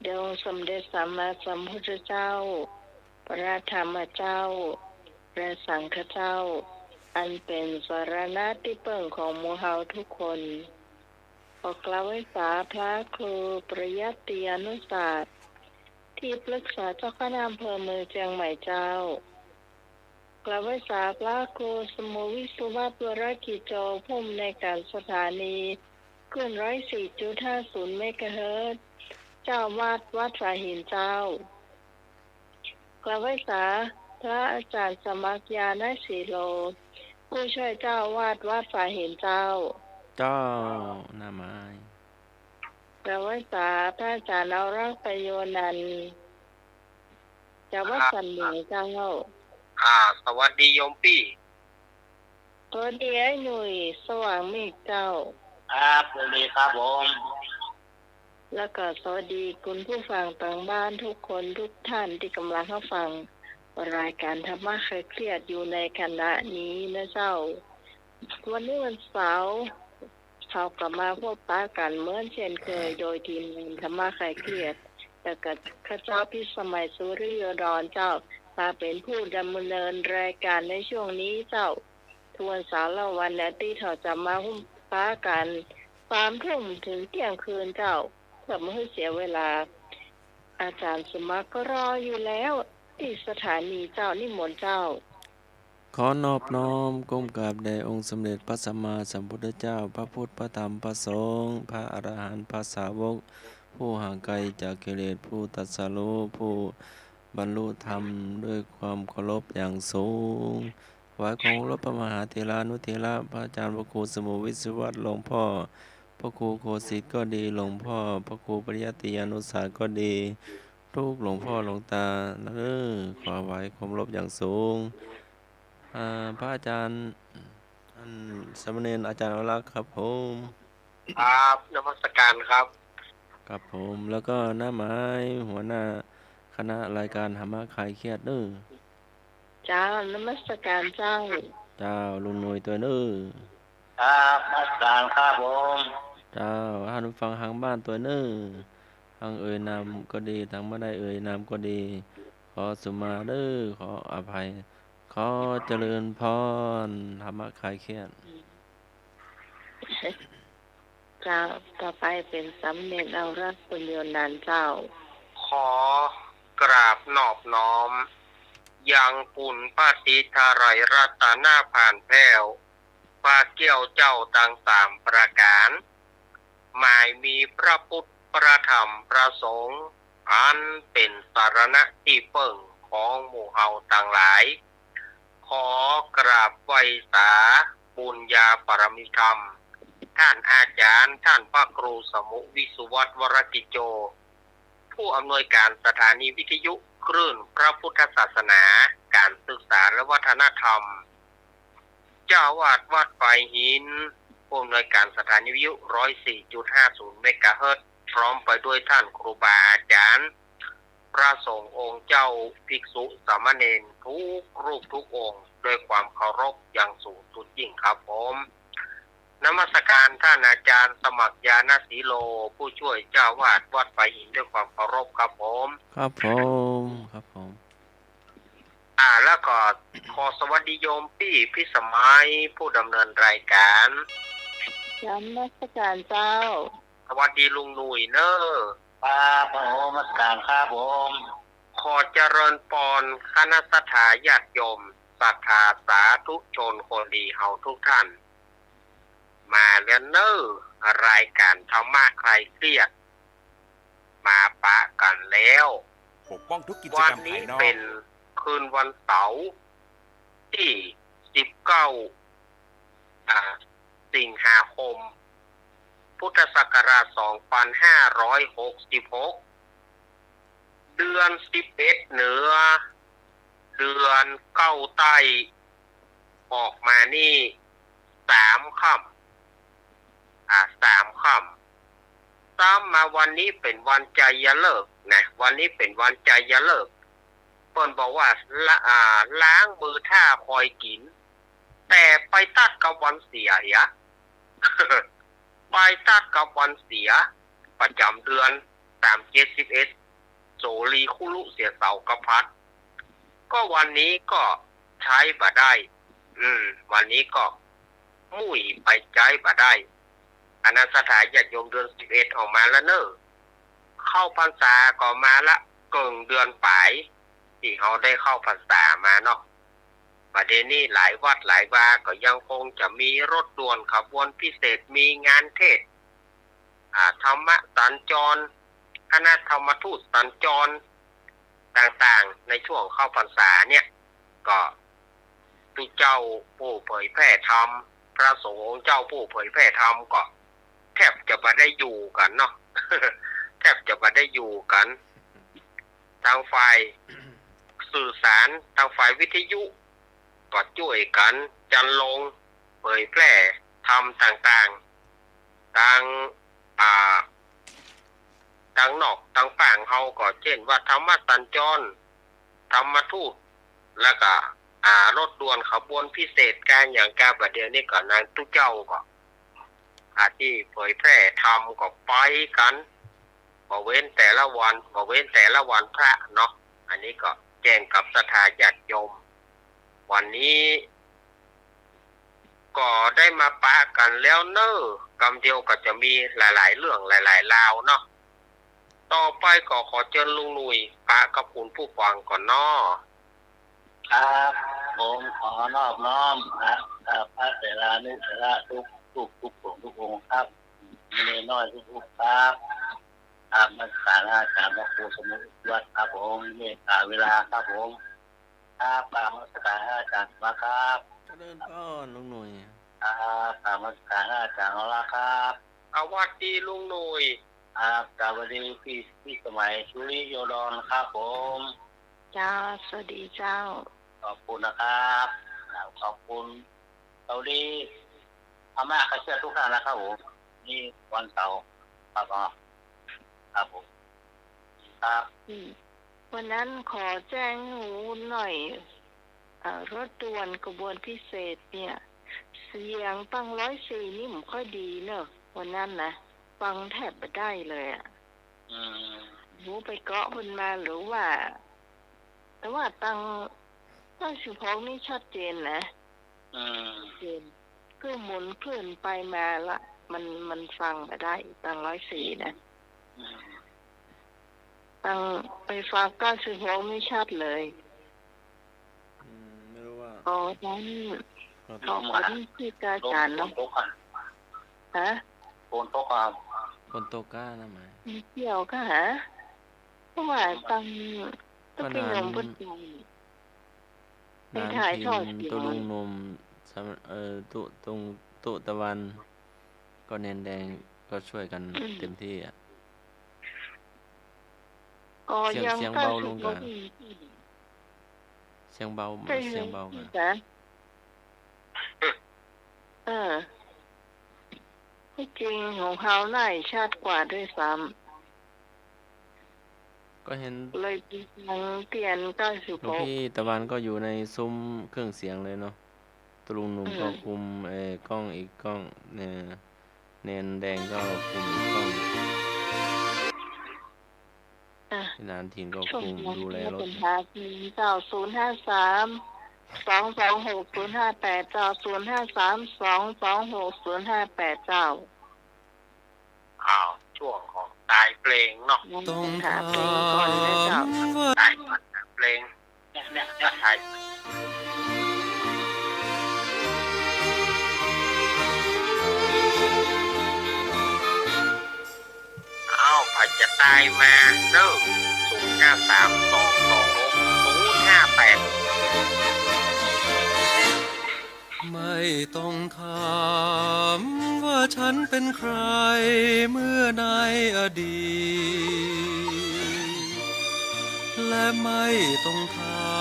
เดี๋ยวสมเด็จสัมมาสัมพุทธเจ้าพระธรรมเจ้าและสังฆเจ้าอันเป็นสรณะที่พึ่งของหมู่เฮาทุกคนขอกล่าวไว้สาพระครูปริยัติยานุศาสตร์ที่ปรึกษาเจ้าคณะอำเภอเมืองเชียงใหม่เจ้ากล่าวไว้สาพระครูสมุวิสุวัตวรกิจโจผู้อำนวยการสถานีคลื่น104.50 เมกะเฮิรตซ์เจ้าวาดวัดฝาหินเจ้ากล่าวไว้สาพระอาจารย์สมัครยานสีโลผู้ช่วยเจ้าวาดวัดฝาหินเจ้าเจ้าหน้าไม้กล่าวไว้สาพระอาจารย์เอารักประโยชน์นันต์เจ้าวัดสันเหนือเจ้าสวัสดีโยมพี่ตัวเดียหนุ่ยสว่างเมฆเจ้าครับสวัสดีครับผม แล้วก็สวัสดีคุณผู้ฟังต่างบ้านทุกคนทุกท่านที่กำลังเข้าฟังรายการธรรมะคลายเครียดอยู่ในขณะนี้นะเจ้าวันนี้วันเสาร์เรากลับมาพบปะกันเหมือนเช่นเคยโดยทีมธรรมะคลายเครียดแต่กับข้าเจ้าพิสมัยสุริยดรเจ้ามาเป็นผู้ดำเนินรายการในช่วงนี้เจ้าทวนเสาร์และวันอาทิตย์เราจะมาพบปะกัน3 ทุ่มถึงเที่ยงคืนเจ้าเพื่อไม่ให้เสียเวลาอาจารย์สมัครก็รออยู่แล้วที่สถานีเจ้านิมนต์เจ้าขอนอบน้อมก้มกราบแด่องค์สมเด็จพระสัมมาสัมพุทธเจ้าพระพุทธพระธรรมพระสงฆ์พระอรหันต์พระสาวกผู้ห่างไกลจากกิเลสผู้ตรัสรู้ผู้บรรลุธรรมด้วยความเคารพอย่างสูงถวายของรบพระมหาเถรานุเถระพระอาจารย์พระครูสมุวิศวัตหลวงพ่อพระครูโคสิทธิ์ก็ดีหลวงพ่อพระครูปริยัติยานุศาสตร์ก็ดีทุกหลวงพ่อหลวงตาขอถวายความรบอย่างสูงพระอาจารย์สามเณรอาจารย์วรักษ์ครับผมครับนมัสการครับครับผมแล้วก็หน้าไม้หัวหน้าคณะรายการธรรมะคลายเครียดเจ้านมัสการเจ้าเจ้าลุงหน่วยตัวครับนมัสการครับผม เจ้าท่านผู้ฟังทางบ้านตัวทางเอ่ยนามก็ดีทางไม่ได้เอ่ยนามก็ดี ขอสุมาขออภัย ขอเจริญพรธรรมะคลายเครียดเจ้าต่อไปเป็นสำเนียงเอารักปุญโญนันท์เจ้าขอกราบนอบน้อมยังปุ่นพระศรีธาไรยรัตนาผ่านแผ้วพระเกี่ยวเจ้าต่าง3ประการหมายมีพระพุทธพระธรรมพระสงฆ์อันเป็นสารณะที่เปิ่งของหมู่เฮาต่างหลายขอกราบไหว้สาบุญญาปรมิธรรมท่านอาจารย์ท่านพระครูสมุวิสุวัตวรกิจโจผู้อำนวยการสถานีวิทยุคลื่นพระพุทธศาสนาการศึกษาและวัฒนธรรมเจ้าวาดวัดไฟหินผู้อำนวยการสถานีวิทยุ 104.50 เมกะเฮิรตซ์พร้อมไปด้วยท่านครูบาอาจารย์พระสงฆ์องค์เจ้าภิกษุสามเณรทุกรูปทุกองค์ด้วยความเคารพอย่างสูงสุดยิ่งครับผมนมัสการท่านอาจารย์สมัครยานสีโลผู้ช่วยเจ้าวาดวัดไฟหินด้วยความเคารพครับผมครับผมครับผม แล้วก็ขอสวัสดีโยมพี่พิสมัยผู้ดำเนินรายการนมัสการเจ้าสวัสดีลุงหนุ่ยเนอะครับผมนมัสการครับผมขอเจริญพรคณะสัตยาญาติโยมศรัทธาสาธุชนคนดีเฮาทุกท่านมาแล้วเนอะรายการธรรมะคลายเครียดมาปะกันแล้วปกป้องทุกกิจวักรรมนี้ภายนอกเป็นคืนวันเสาร์ที่19สิงหาคมพุทธศักราช2566เดือน11เหนือเดือน9ใต้ออกมานี่3 ค่ำตามมาวันนี้เป็นวันใจเลิกษ์นะวันนี้เป็นวันใจเลิกษ์เพิ่นบอกว่าล้างมือท่าคอยกินแต่ไปตัดกับวันเสียไปตัดกับวันเสียประจำเดือน 371โสลีคุลุเสียเสากระพัดก็วันนี้ก็ใช้บ่ได้วันนี้ก็มุ่ยไปใช้บ่ได้อนันสถานญาติโยมเดือน11ออกมาแล้วเนอะเข้าพรรษาก็มาละเกิงเดือนปลายที่เขาได้เข้าพรรษามาเนาะประเด็นนี้หลายวัดหลายวาก็ยังคงจะมีรถด่วนขบวนพิเศษมีงานเทศธรรมะสัญจรคณะธรรมทูตสัญจรต่างๆในช่วงเข้าพรรษาเนี่ยก็ทุกเจ้าผู้เผยแพร่ธรรมพระสงฆ์เจ้าผู้เผยแพร่ธรรมก็แทบจะไม่ได้อยู่กันเนาะ แทบจะไม่ได้อยู่กันทางฝ่ายสื่อสารทางฝ่ายวิทยุก็ช่วยกันจันลงเผยแพร่ธรรมต่างๆทางนอกทางฝ่างเขาก็เช่นว่าธรรมะสัญจรธรรมทูตแล้วก็รถด่วนขบวนพิเศษการอย่างการประเดี๋ยวนี้ก็นางทุกเจ้าก็ที่เผยแพร่ธรรมก็ไปกันบ่เว้นแต่ละวันพระเนาะอันนี้ก็แจ้งกับศรัทธาญาติโยมวันนี้ก็ได้มาปะกันแล้วเนอะกำเดียวก็จะมีหลายๆเรื่องหลายๆราวเนาะต่อไปก็ขอเชิญลุงหนุ่ยปะกับคุณผู้ฟังก่อนเนาะครับผมขอนอบน้อมพระเถรานุเถระทุกองค์ครับมีน้อยทุกครับมาสาราสามพระครูสมุทรวัดครับผมเมตตาเวลาครับผมครับตามมาสการอาจารย์มาครับเดินก้อนลุงหนุ่ยตามมาสการอาจารย์มาละครับสวัสดีลุงหนุ่ยสวัสดีพี่สมัยชุริโยดอนครับผมเจ้าสวัสดีเจ้าขอบคุณนะครับขอบคุณเราดีพม่าข้าเชื่อทุกท่านนะครับผมนี่วันเสาร์ครับผมครับวันนั้นขอแจ้งหูหน่อยรถด่วนกระบวนพิเศษเนี่ยเสียงฟัง104นี่มันค่อยดีเนอะวันนั้นนะฟังแทบไม่ได้เลยหูไปเกาะคนมาหรือว่าแต่ว่าตั้ง16นี่ชัดเจนนะเจนคือหมุนเพื่อนไปมาละมันฟังไม่ได้ตั้ง104นะตั้งไปฟัง96นี่ชัดเลยไม่รู้ว่านั้นเขาที่อาจารย์เนาะฮะโอนโต๊ะครับคนโตก้านะหมายเกี่ยวก็หาเพราะว่าตั้งต้องเป็นลมพุ่นใจนานทีมตัวลุงนมตุตะวันก็เน้นแดงก็ช่วยกันเต็มที่เสียงเบาลงกันเสียงเบากันที่จริงของเขาหน่าชัดกว่าด้วยซ้ำก็เห็นเลยเปลี่ยน96พี่ตะวันก็อยู่ในซุ้มเครื่องเสียงเลยเนาะตัวลุงหนุ่มก็คุมกล้องอีกกล้องเนนแดงก็คุมอีกกล้องนานทีนก็คุมดูแลรถ905322658เจ้า053226058เจ้าช่วงของตายเพลงเนาะต้องถามเพลงก่อนนะเจ้าตายเพลงเนี่ยตายผัดจะตายมาเริ่ม053226058ไม่ต้องถามว่าฉันเป็นใครเมื่อในอดีตและไม่ต้องถา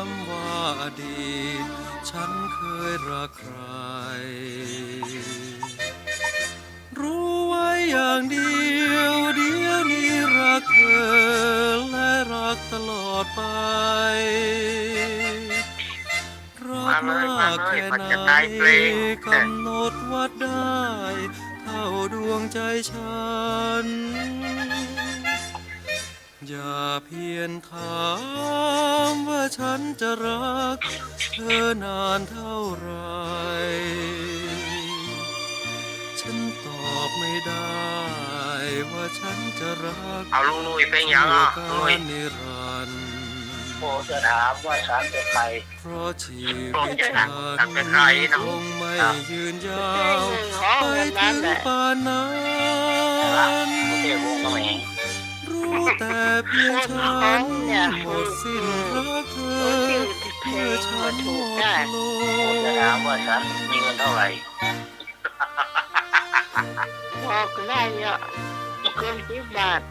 มว่าอดีตฉันเคยรักใครรู้ไว้อย่างเดียวนี้รักเธอและรักตลอดไปรักมากแค่ไหนกำหนดวัดได้เท่าดวงใจฉัน อย่าเพียงถามว่าฉันจะรักเธอนานเท่าไรฉันตอบไม่ได้ว่าฉันจะรัก เอาลุงนุ้ยเป็นยังอ่ะ ชั่ว นุ้ กาย ลนิรันดร์ โปรดจะถามว่าฉันเป็นใคร เพราะชีวิตฉันคงไม่ยืนยาวไปถึงป่านนั้น ผู้เทพวงศ์กำแหง รู้แต่เพียงฉันหมดสิ้นรักเธอเมื่อฉันหมดล โปรดจะถาม ม ว่าฉันมีเงินเท่าไหร่ บอกได้เยอะเกิน10 บาท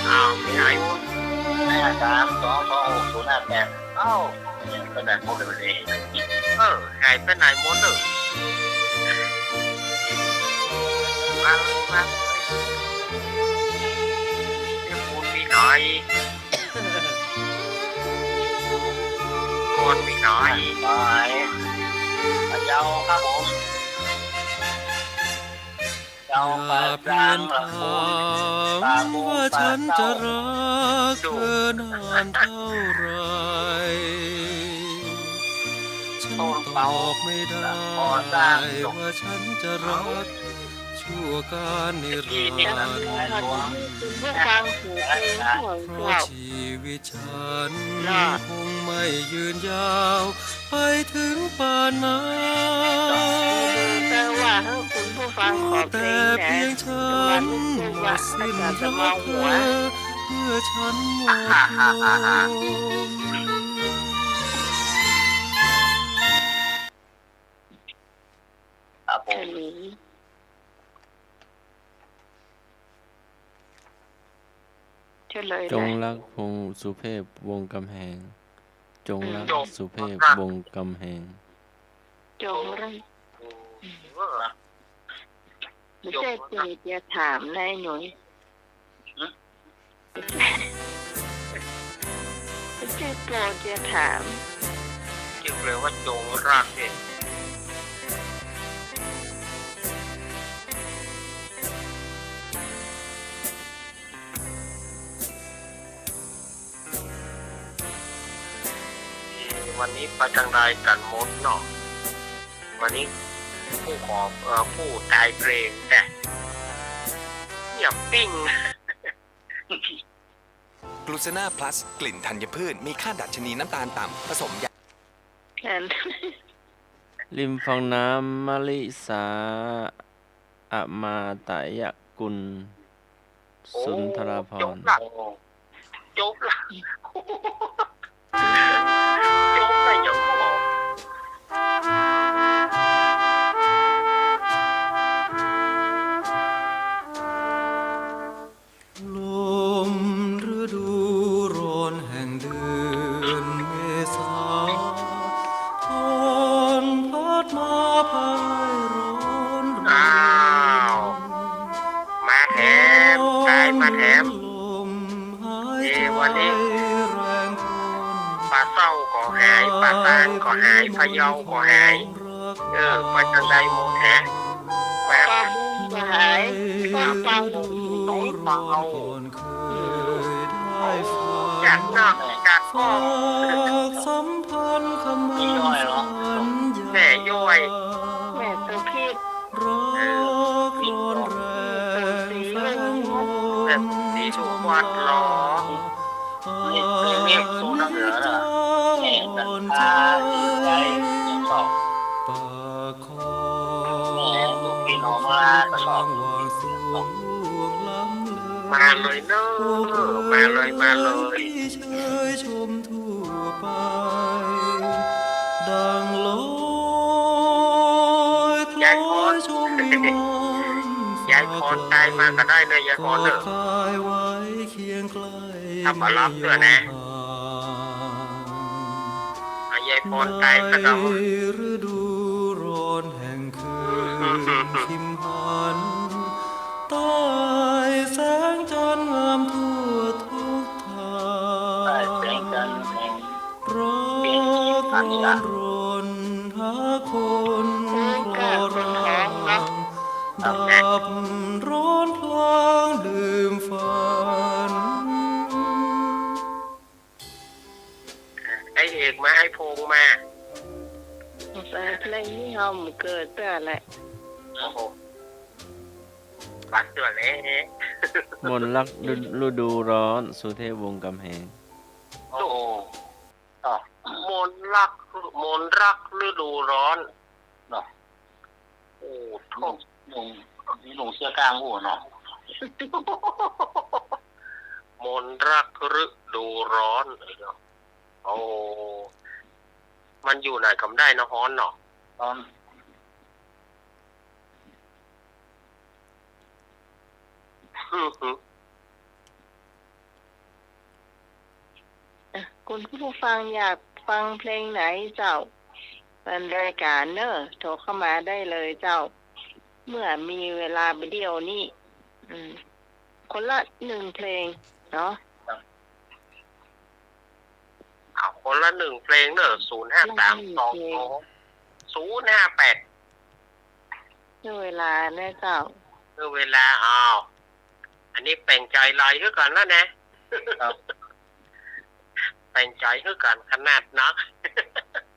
อ้าวไม่หาย 53226058เอ้าเนี่ยก็ได้หมดเลย หายไปไหนหมดเลยมาเรียกคุณมีหน่อยคนมีหน่อย หมายเจ้าครับผมเจ้า อย่า ปา เพี จาย ง ง ละ ถ คุ าม ว่าฉันจะรักเธอนานเท่าไรฉันตอบไม่ได้ว่าฉันจะรักชั่วการนิรันดร์ คุณผู้ฟังหูเพลงของ เพราะ เจ้า ชีวิตฉันคงไม่ยืนยาว ไปถึงป่านนั้น แต่ว่าให้คุณผู้ฟังขอเพล แต่ ง เพียง นะ ฉันหมดสิ้นรักเธอเมื่อฉันหมดลม ครับผ เฉ ม ลีเฉลย จง เลย รักพงษ์สุเทพวงศ์กำแหง จงรักสุเทพวงศ์กำแหง จงรักไม่ใช่เปิดจะถามนายหนุ่ยไม่ใช่โปรดจะถาม จึงเลยว่าจงรักเนี่ยวันนี้ไปทางใดกันหมดเนาะวันนี้ผู้ตายเพลงแต่เงียบปิ้ง กลูเซนาพลัสกลิ่นธัญพืชมีค่าดัชนีน้ำตาลต่ำผสมยา แค่นั้น ริมฝั่งน้ำมะลิสาอมาตยกุล สุนทรภ จ ร บละจบละจบไปจบหมด ลมฤดูร้อนแห่งเดือนเมษาทอนพัดมาพายร้อนแร อ้าว ง มาแถมตายมาแถม ลมหายใจ วันนี้ แรงทน ปลาเศร้าก็หายปลาตานก็หายพะเยาก็หายไปทางใดหมดแฮะแหว ปลาบุ้งก็หายปลาเปา ร้อนเปล่าเคยได้ฟัง จากนอกจากก็ ฝากสัมพันธ์คำมั่นสัญญา แม่ย่อย แม่ตัวพีด รักร้อนแรงแฝงล แบบ ม สีทุกวันหรอ นี่เรียกสูน้ำเหลือน่ะแห่งศรัทธาดีใจยังชอบ ปากคอ แม่ลูกพี่น้องมาก็ชอบ วางสวงล้ำเลย มาเลยเนอะมาเลยมาเลย ที่เชยชมทั่วไป ดังลอยคล้อยชมวิมาน ยายพรตายมาก็ได้เลยยายพรเนอะ กอดกายไว้เคียงใกล้ ทำมารับด้วยนะ ยายพรตายก็ต้อง ในฤดูร้อนแห่งคืนทิมหันใต้แสงจันทร์งามทั่วทุกทา ใต้ ง แสงจันทร์แห่ง รักร้อนรนหาคนคลอรั ดับร้อนพลางลืมฝัน ไอเอกมาไอพงมา สายเพลงนี้เฮามันเกิดเพื่ออะไร โอ้โหปัดตัวเละ มนต์รักฤดูร้อนสุเทพวงศ์กำแหง โอ้ต่อ มนต์รักฤดูร้อน เนาะ โอ้โห ลุงเสื้อกลางหัวเนาะ มนต์รักฤดูร้อนโอ้มันอยู่ไหนกำได้นะฮ้อนเนาะ ตอน คุณผู้ฟังอยากฟังเพลงไหนเจ้าเป็นรายการเนอะโทรเข้ามาได้เลยเจ้า เมื่อมีเวลาไปเดียวนี่คนละ1เพลงเนาะ เอาคนละ1เพลงเนอะ05322058 เมื่อเวลาเนี่ยเจ้า เมื่อเวลาอันนี้แปลงใจลายคือกันแล้วนะ ครับ แปลงใจคือกันขนาดนัก